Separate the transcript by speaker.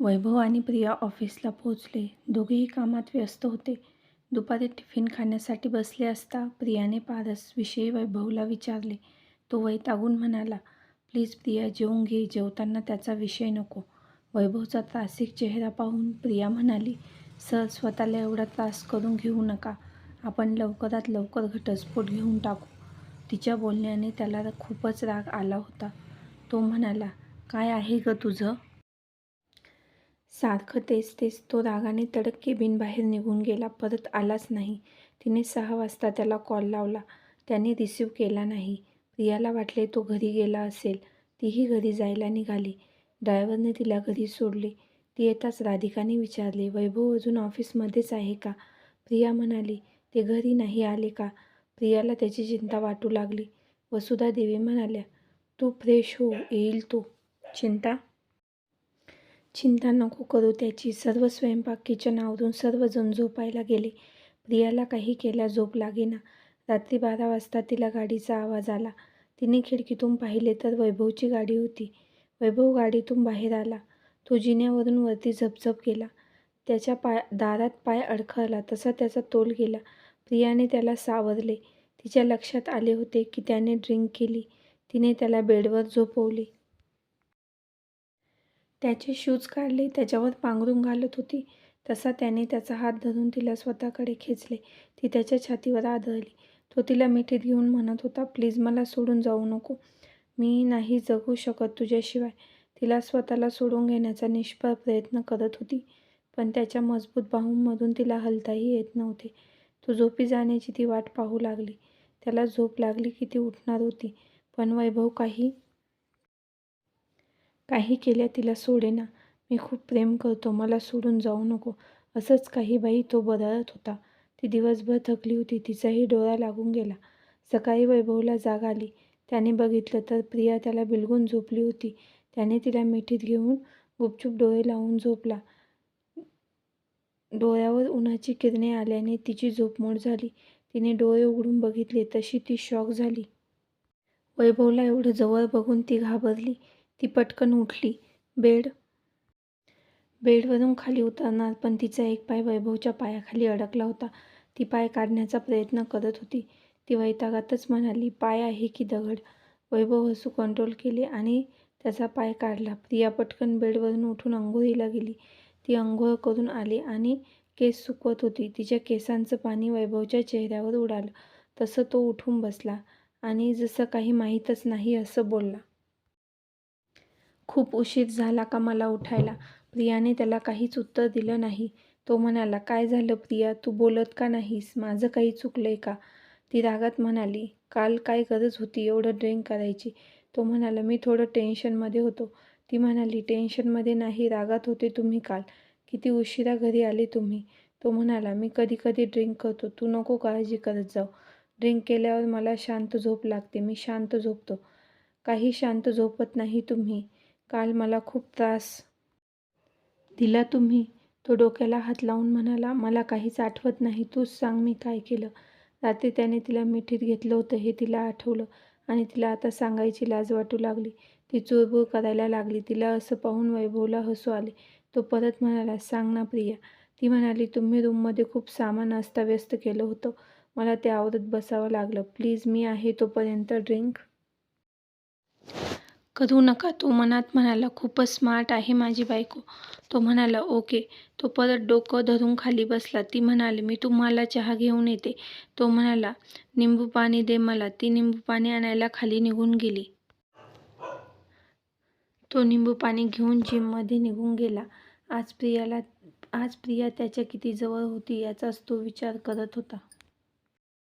Speaker 1: वैभव आणि प्रिया ऑफिसला पोहोचले. दोघेही कामात व्यस्त होते. दुपारी टिफिन खाण्यासाठी बसले असता प्रियाने पारसविषयी वैभवला विचारले. तो वैतागून म्हणाला, प्लीज प्रिया जेवून घे. जेवताना त्याचा विषय नको. वैभवचा त्रासिक चेहरा पाहून प्रिया म्हणाली, सर स्वतःला एवढा त्रास करून घेऊ नका. आपण लवकरात लवकर घटस्फोट घेऊन टाकू. तिच्या बोलण्याने त्याला खूपच राग आला होता. तो म्हणाला, काय आहे ग तुझं? सारखं तेच तेच. तो रागाने तडक केबिन बाहेर निघून गेला. परत आलाच नाही. तिने 6 वाजता त्याला कॉल लावला. त्याने रिसीव्ह केला नाही. प्रियाला वाटले तो घरी गेला असेल. तीही घरी जायला निघाली. ड्रायव्हरने तिला घरी सोडले. ती येताच राधिकाने विचारले, वैभव अजून ऑफिसमध्येच आहे का? प्रिया म्हणाली, ते घरी नाही आले का? प्रियाला त्याची चिंता वाटू लागली. वसुधा देवी म्हणाल्या, तू फ्रेश हो, येईल तो. चिंता नको करू त्याची. सर्व स्वयंपाक किचन आवरून सर्वजण झोपायला गेले. प्रियाला काही केल्या झोप लागेना. रात्री 12 वाजता तिला गाडीचा आवाज आला. तिने खिडकीतून पाहिले तर वैभवची गाडी होती. वैभव गाडीतून बाहेर आला. तो जिन्यावरून वरती झपझप गेला. त्याच्या दारात पाय अडखळला तसा त्याचा तोल गेला. प्रियाने त्याला सावरले. तिच्या लक्षात आले होते की त्याने ड्रिंक केली. तिने त्याला बेडवर झोपवले. त्याचे शूज काढले. त्याच्यावर पांघरूण घालत होती तसा त्याने त्याचा हात धरून तिला स्वतःकडे खेचले. ती त्याच्या छातीवर आदळली. तो तिला मिठीत घेऊन म्हणत होता, प्लीज मला सोडून जाऊ नको. मी नाही जगू शकत तुझ्याशिवाय. तिला स्वतःला सोडून घेण्याचा निष्फळ प्रयत्न करत होती. पण त्याच्या मजबूत बाहूंमधून तिला हलताही येत नव्हते. तो झोपी जाण्याची ती वाट पाहू लागली. त्याला झोप लागली की ती उठणार होती. पण वैभव काही केल्या तिला सोडेना. मी खूप प्रेम करतो. मला सोडून जाऊ नको. असंच काही बाई तो बदलत होता. ती दिवसभर थकली होती. तिचाही डोळा लागून गेला. सकाळी वैभवला जाग आली. त्याने बघितलं तर प्रिया त्याला बिलगून झोपली होती. त्याने तिला मिठीत घेऊन गुपचूप डोळे लावून झोपला. डोळ्यावर उन्हाची किरणे आल्याने तिची झोपमोड झाली. तिने डोळे उघडून बघितले तशी ती शॉक झाली. वैभवला एवढं जवळ बघून ती घाबरली. ती पटकन उठली. बेडवरून खाली उतरणार पण तिचा एक पाय वैभवच्या पायाखाली अडकला होता. ती पाय काढण्याचा प्रयत्न करत होती. ती वैतागातच म्हणाली, पाय आहे की दगड? वैभव हसू कंट्रोल केले आणि त्याचा पाय काढला. प्रिया पटकन बेडवरून उठून अंघोळीला गेली. ती अंघोळ करून आली आणि केस सुकवत होती. तिच्या केसांचं पाणी वैभवच्या चेहऱ्यावर उडालं. तसं तो उठून बसला आणि जसं काही माहीतच नाही असं बोलला. खूप उशीर झाला का मला उठायला? प्रियाने त्याला काहीच उत्तर दिलं नाही. तो म्हणाला, काय झालं प्रिया? तू बोलत का नाहीस? माझं काही चुकलंय का? ती रागात म्हणाली, काल काय गरज होती एवढं ड्रिंक करायची? तो म्हणाला, मी थोडं टेन्शनमध्ये होतो. ती म्हणाली, टेन्शनमध्ये नाही, रागात होते तुम्ही काल. किती उशिरा घरी आले तुम्ही? तो म्हणाला, मी कधी कधी ड्रिंक करतो. तू नको काळजी करत जाऊ. ड्रिंक केल्यावर मला शांत झोप लागते. मी शांत झोपतो. काही शांत झोपत नाही तुम्ही. काल मला खूप त्रास दिला तुम्ही. तो डोक्याला हात लावून म्हणाला, मला काहीच आठवत नाही. तूच सांग मी काय केलं? रात्री त्याने तिला मिठीत घेतलं होतं हे तिला आठवलं आणि तिला आता सांगायची लाज वाटू लागली. ती चुळबुळ करायला लागली. तिला असं पाहून वैभवला हसू आले. तो परत म्हणाला, सांग ना प्रिया. ती म्हणाली, तुम्ही रूममध्ये खूप सामान अस्ताव्यस्त केलं होतं. मला ते आवरत बसावं लागलं. प्लीज मी आहे तोपर्यंत ड्रिंक करू नका. तो मनात म्हणाला, खूपच स्मार्ट आहे माझी बायको. तो म्हणाला, ओके. तो परत डोकं धरून खाली बसला. ती म्हणाली, मी तुम्हाला चहा घेऊन येते. तो म्हणाला, निंबू पाणी दे मला. ती निंबू पाणी आणायला खाली निघून गेली. तो निंबू पाणी घेऊन जिममध्ये निघून गेला. आज प्रिया त्याच्या किती जवळ होती याचाच तो विचार करत होता.